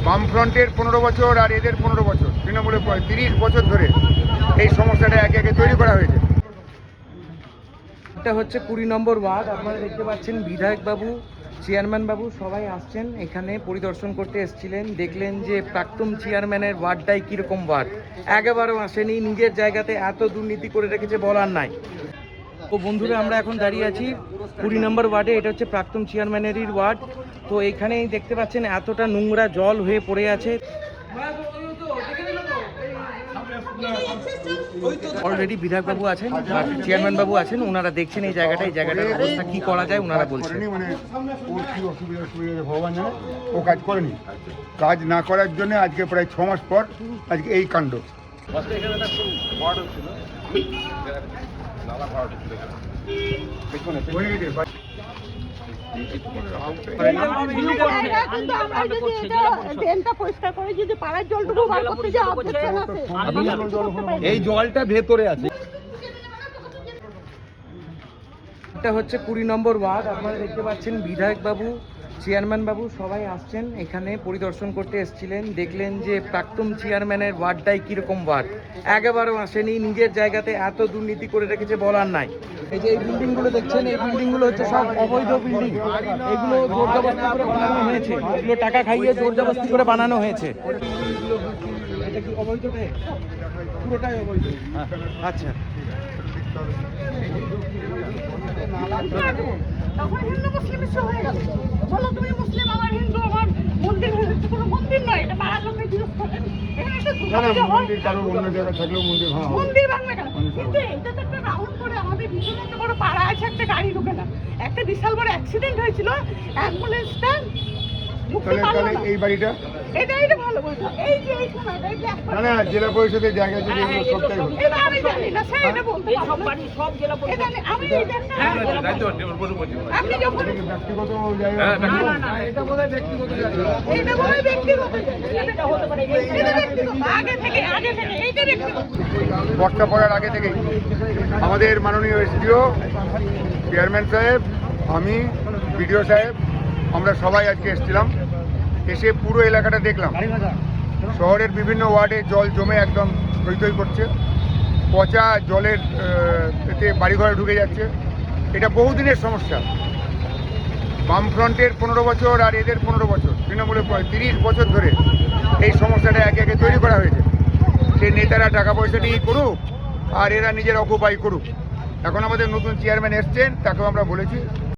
বামফ্রন্টের 15 বছর আর এদের 15 বছর, তৃণমূলের 30 বছর ধরে এই সমস্যাটা একে একে তৈরি করা হয়েছে। এটা হচ্ছে 20 নম্বর ওয়ার্ড। আপনারা দেখতে পাচ্ছেন বিধায়ক বাবু, চেয়ারম্যান বাবু সবাই আসছেন এখানে পরিদর্শন করতে এসেছিলেন। দেখলেন যে প্রাক্তন চেয়ারম্যানের ওয়ার্ডটাই কীরকম ওয়ার্ড, একেবারেও আসেনি, নিজের জায়গাতে এত দুর্নীতি করে রেখেছে বলার নাই। তো বন্ধুরা, আমরা এখন দাঁড়িয়ে আছি 20 নম্বর ওয়ার্ডে। এটা হচ্ছে প্রাক্তন চেয়ারম্যানেরই ওয়ার্ড। তো এখানেই দেখতে পাচ্ছেন এতটা নোংরা জল হয়ে পড়ে আছে। অলরেডি বিধায়ক বাবু আছেন, চেয়ারম্যান বাবু আছেন, ওনারা দেখছেন এই জায়গাটার অবস্থা কি করা যায় ওনারা বলছেন। মানে ওর কি অসুবিধা ভগবান জানে, ও কাজ করেনি। কাজ না করার জন্য আজকে প্রায় 6 মাস পর আজকে এই কাণ্ড। এই জলটা ভেতরে আছে। এটা হচ্ছে 20 নম্বর ওয়ার্ড। আপনারা দেখতে পাচ্ছেন বিধায়ক বাবু, চেয়ারম্যান বাবু সবাই আসছেন এখানে পরিদর্শন করতে এসেছিলেন। দেখলেন যে প্রাক্তন চেয়ারম্যানের ওয়ার্ডটাই কীরকম ওয়ার্ড, একেবারেও আসেনি, নিজের জায়গাতে এত দুর্নীতি করে রেখেছে বলার নাই। এই যে এই বিল্ডিংগুলো দেখছেন, এই বিল্ডিংগুলো হচ্ছে সব অবৈধ বিল্ডিং। এগুলো জোর জবরদস্তি করে বানানো হয়েছে, এগুলো টাকা খাইয়ে জোর জবরদস্তি করে বানানো হয়েছে। এটা কি অবৈধ? পুরোটাই অবৈধ। আচ্ছা, তখন হিন্দু মুসলিম হয়ে গেল। বলো তুমি মুসলিম, আমার হিন্দু, আমার মন্দির হচ্ছে কোনো মন্দির নয়, এটা পাড়ার লোকের বিরোধ করে। মন্দির ভাঙবে কেন? কিন্তু এটা তো একটা রাউন্ড করে আমাদের ভিতরে একটা বড় পাড়া আছে, একটা গাড়ি ঢুকে না, একটা বিশাল বড় অ্যাক্সিডেন্ট হয়েছিল, অ্যাম্বুলেন্সটা এই বাড়িটা এটা ভালো বলছো। এই যে এই সময়টা এই ব্ল্যাক না জেলা পরিষদের জায়গা যদি সবটাই হতো। এটা আমি জানি না স্যার, এটা বলতে এই সব বাড়ি সব জেলা পরিষদ। আমি এই আপনি যখন ব্যক্তিগত জায়গা, না এটা বোধহয় ব্যক্তিগত জায়গা, এটা বোধহয় ব্যক্তিগত জায়গা, এটা হতে পারে এটা ব্যক্তিগত, আগে থেকে এইটা ব্যক্তিগত। বর্ষা পড়ার আগে থেকেই আমাদের মাননীয় এসডিও, চেয়ারম্যান সাহেব, আমি, বিডিও সাহেব, আমরা সবাই আজকে এসেছিলাম। এসে পুরো এলাকাটা দেখলাম। শহরের বিভিন্ন ওয়ার্ডে জল জমে একদম থই থই করছে, পচা জলের এতে বাড়িঘরে ঢুকে যাচ্ছে। এটা বহুদিনের সমস্যা। বামফ্রন্টের 15 বছর আর এদের 15 বছর, তৃণমূলের 30 বছর ধরে এই সমস্যাটা একে একে তৈরি করা হয়েছে। সেই নেতারা টাকা পয়সা নিয়ে করুক আর এরা নিজের অকুপাই করুক। এখন আমাদের নতুন চেয়ারম্যান এসছেন, তাকেও আমরা বলেছি